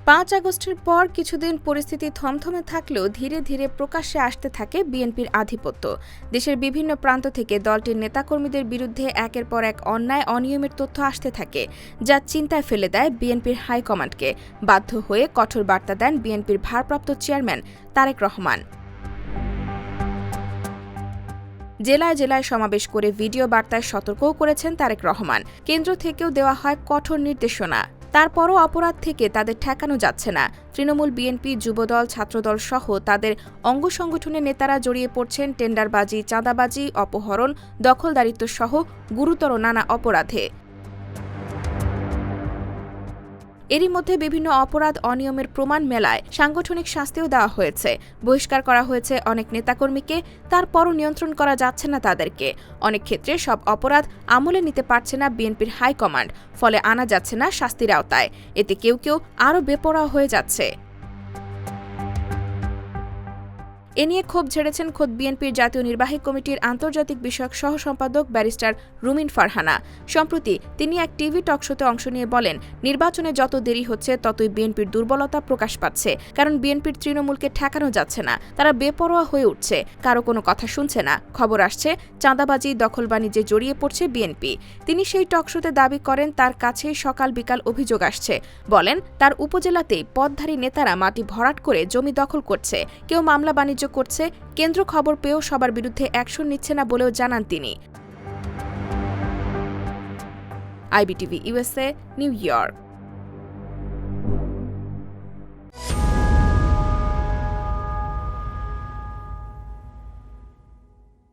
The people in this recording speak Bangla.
৫ আগস্টের পর কিছুদিন পরিস্থিতি থমথমে থাকলেও ধীরে ধীরে প্রকাশ্যে আসতে থাকে বিএনপির আধিপত্য। দেশের বিভিন্ন প্রান্ত থেকে দলটির নেতাকর্মীদের বিরুদ্ধে একের পর এক অন্যায় অনিয়মের তথ্য আসতে থাকে, যা চিন্তায় ফেলে দেয় বিএনপির হাইকমান্ডকে। বাধ্য হয়ে কঠোর বার্তা দেন বিএনপির ভারপ্রাপ্ত চেয়ারম্যান তারেক রহমান। জেলায় জেলায় সমাবেশ করে ভিডিও বার্তায় সতর্কও করেছেন তারেক রহমান। কেন্দ্র থেকেও দেওয়া হয় কঠোর নির্দেশনা। তারপরও অপরাধ থেকে তাদের ঠেকানো যাচ্ছে না। তৃণমূল, বিএনপি, যুবদল, ছাত্রদল সহ তাদের অঙ্গ সংগঠনের নেতারা জড়িয়ে পড়ছেন টেন্ডারবাজি, চাঁদাবাজি, অপহরণ, দখলদারিত্ব সহ গুরুতর নানা অপরাধে। এরই মধ্যে বিভিন্ন অপরাধ অনিয়মের প্রমাণ মেলায় সাংগঠনিক শাস্তিও দেওয়া হয়েছে। বহিষ্কার করা হয়েছে অনেক নেতাকর্মীকে, তারপরও নিয়ন্ত্রণ করা যাচ্ছে না তাদেরকে। অনেক ক্ষেত্রে সব অপরাধ আমলে নিতে পারছে না বিএনপির হাইকমান্ড, ফলে আনা যাচ্ছে না শাস্তির আওতায়। এতে কেউ কেউ আরও বেপরোয়া হয়ে যাচ্ছে। এ নিয়ে ক্ষোভ ঝেড়েছেন খোদ বিএনপির জাতীয় নির্বাহী কমিটির আন্তর্জাতিক বিষয়ক সহ সম্পাদক ব্যারিস্টার রুমিন ফারহানা। সম্প্রতি তিনি এক টিভি টকশোতে অংশ নিয়ে বলেন, নির্বাচনে যত দেরি হচ্ছে ততই বিএনপির দুর্বলতা প্রকাশ পাচ্ছে। কারণ বিএনপির তৃণমূলকে ঠেকানো যাচ্ছে না, তারা বেপরোয়া হয়ে উঠছে, কারো কোনো কথা শুনছে না। খবর আসছে চাঁদাবাজি, দখল বাণিজ্যে জড়িয়ে পড়ছে বিএনপি। তিনি সেই টকশোতে দাবি করেন তার কাছে সকাল বিকাল অভিযোগ আসছে। বলেন তার উপজেলাতেই পদধারী নেতারা মাটি ভরাট করে জমি দখল করছে, কেউ মামলা বাণিজ্য করছে। কেন্দ্র খবর পেয়েও সবার বিরুদ্ধে অ্যাকশন নিচ্ছে না বলেও জানান তিনি। IBTV USA, new York.